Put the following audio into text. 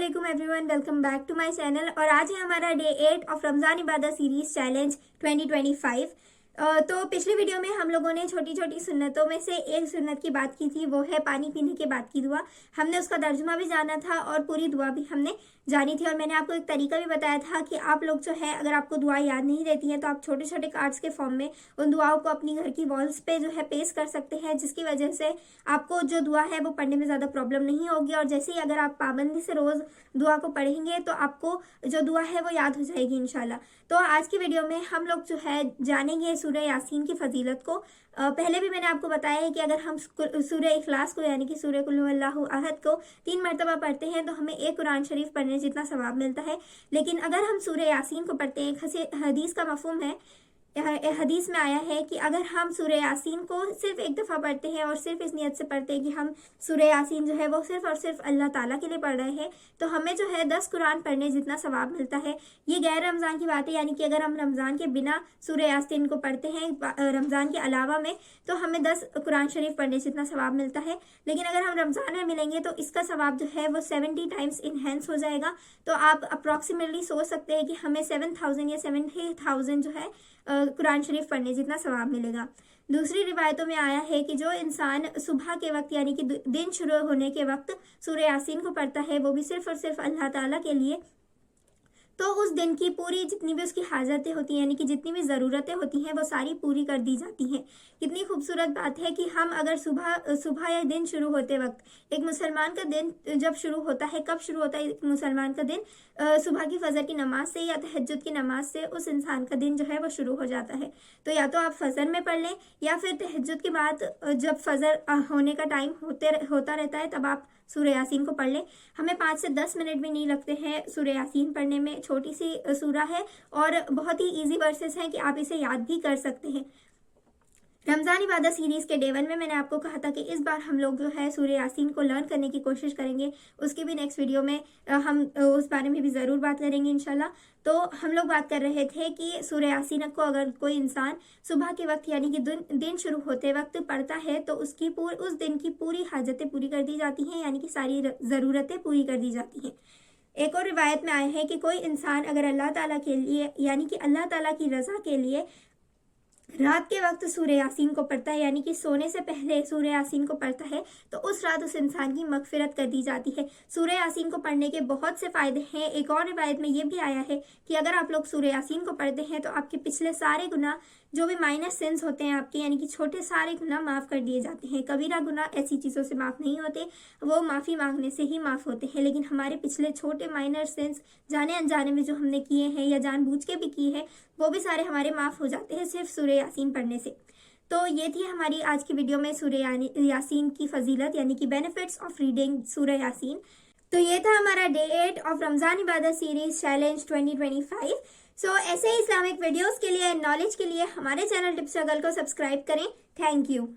अस्सलामुअलैकुम everyone, welcome back to my channel. और आज है हमारा डे 8 ऑफ रमज़ान इबादत सीरीज चैलेंज 2025। तो पिछली वीडियो में हम लोगों ने छोटी छोटी सुन्नतों में से एक सुन्नत की बात की थी, वो है पानी पीने के बाद की दुआ। हमने उसका तर्जुमा भी जाना था और पूरी दुआ भी हमने जानी थी। और मैंने आपको एक तरीका भी बताया था कि आप लोग जो है, अगर आपको दुआ याद नहीं रहती हैं तो आप छोटे छोटे कार्ड्स के फॉर्म में उन दुआओं को अपनी घर की वॉल्स पे जो है पेस्ट कर सकते हैं, जिसकी वजह से आपको जो दुआ है वो पढ़ने में ज़्यादा प्रॉब्लम नहीं होगी। और जैसे ही अगर आप पाबंदी से रोज़ दुआ को पढ़ेंगे तो आपको जो दुआ है वो याद हो जाएगी इंशाल्लाह। तो आज की वीडियो में हम लोग जो है जानेंगे सूरह यासीन की फजीलत को। पहले भी मैंने आपको बताया है कि अगर हम सूरह इखलास को यानी कि सूरह कुल हुवल्लाहु अहद को 3 मरतबा पढ़ते हैं तो हमें एक कुरान शरीफ पढ़ने जितना सवाब मिलता है। लेकिन अगर हम सूरह यासीन को पढ़ते हैं, हदीस का मफहूम है, हदीस में आया है कि अगर हम सूरह यासीन को सिर्फ एक दफ़ा पढ़ते हैं और सिर्फ इस नियत से पढ़ते हैं कि हम सूरह यासीन जो है वो सिर्फ और सिर्फ अल्लाह ताला के लिए पढ़ रहे हैं, तो हमें जो है 10 कुरान पढ़ने जितना सवाब मिलता है। ये गैर रमज़ान की बात है, यानी कि अगर हम रमज़ान के बिना सूरह यासीन को पढ़ते हैं रमज़ान के अलावा में, तो हमें 10 कुरान शरीफ पढ़ने जितना सवाब मिलता है। लेकिन अगर हम रमज़ान में मिलेंगे तो इसका सवाब जो है वो 70 टाइम्स इन्हेंस हो जाएगा। तो आप अप्रॉक्सीमेटली सोच सकते हैं कि हमें 7000 या 70,000 जो है कुरान शरीफ पढ़ने जितना सवाब मिलेगा। दूसरी रिवायतों में आया है कि जो इंसान सुबह के वक्त यानी कि दिन शुरू होने के वक्त सूरह यासीन को पढ़ता है, वो भी सिर्फ और सिर्फ अल्लाह ताला के लिए, तो उस दिन की पूरी जितनी भी उसकी हाजतें होती हैं यानी कि जितनी भी ज़रूरतें होती हैं वो सारी पूरी कर दी जाती हैं। कितनी खूबसूरत बात है कि हम अगर सुबह या दिन शुरू होते वक्त, एक मुसलमान का दिन जब शुरू होता है, कब शुरू होता है एक मुसलमान का दिन? सुबह की फजर की नमाज से या तहज्जुद की नमाज से उस इंसान का दिन जो है वो शुरू हो जाता है। तो या तो आप फजर में पढ़ लें या फिर तहज्जुद के बाद जब फजर होने का टाइम होता रहता है तब आप सूरह यासीन को पढ़ लें। हमें 5 से 10 मिनट भी नहीं लगते हैं सूरह यासीन पढ़ने में। छोटी सी सूरह है और बहुत ही इजी वर्सेस हैं कि आप इसे याद भी कर सकते हैं। रमज़ान इबादत सीरीज़ के डे 1 में मैंने आपको कहा था कि इस बार हम लोग जो है सूरह यासीन को लर्न करने की कोशिश करेंगे। उसकी भी नेक्स्ट वीडियो में हम उस बारे में भी ज़रूर बात करेंगे इंशाल्लाह। तो हम लोग बात कर रहे थे कि सूरह यासीन को अगर कोई इंसान सुबह के वक्त यानी कि दिन शुरू होते वक्त पढ़ता है तो उसकी उस दिन की पूरी हाजतें पूरी कर दी जाती हैं, यानी कि सारी ज़रूरतें पूरी कर दी जाती हैं। एक और रिवायत में आया है कि कोई इंसान अगर अल्लाह ताला के लिए यानी कि अल्लाह ताला की रज़ा के लिए रात के वक्त सूरह यासीन को पढ़ता है, यानी कि सोने से पहले सूरह यासीन को पढ़ता है, तो उस रात उस इंसान की मगफिरत कर दी जाती है। सूरह यासीन को पढ़ने के बहुत से फ़ायदे हैं। एक और रिवायत में ये भी आया है कि अगर आप लोग सूरह यासीन को पढ़ते हैं तो आपके पिछले सारे गुनाह, जो भी माइनर सिंस होते हैं आपके, यानी कि छोटे सारे गुनाह माफ़ कर दिए जाते हैं। कबीरा गुनाह ऐसी चीज़ों से माफ़ नहीं होते, वो माफ़ी मांगने से ही माफ़ होते हैं। लेकिन हमारे पिछले छोटे माइनर सिंस जाने अनजाने में जो हमने किए हैं या जानबूझ के भी किए हैं, वो भी सारे हमारे माफ़ हो जाते हैं सिर्फ सूरह यासीन पढ़ने से। तो ये थी हमारी आज की वीडियो में सूरह यासीन की फजीलत यानी कि बेनिफिट्स ऑफ रीडिंग सूरह यासीन। तो ये था हमारा डे 8 ऑफ रमज़ान इबादत सीरीज चैलेंज 2025। सो ऐसे ही इस्लामिक वीडियोस के लिए, नॉलेज के लिए हमारे चैनल टिप्स स्ट्रगल को सब्सक्राइब करें। Thank you.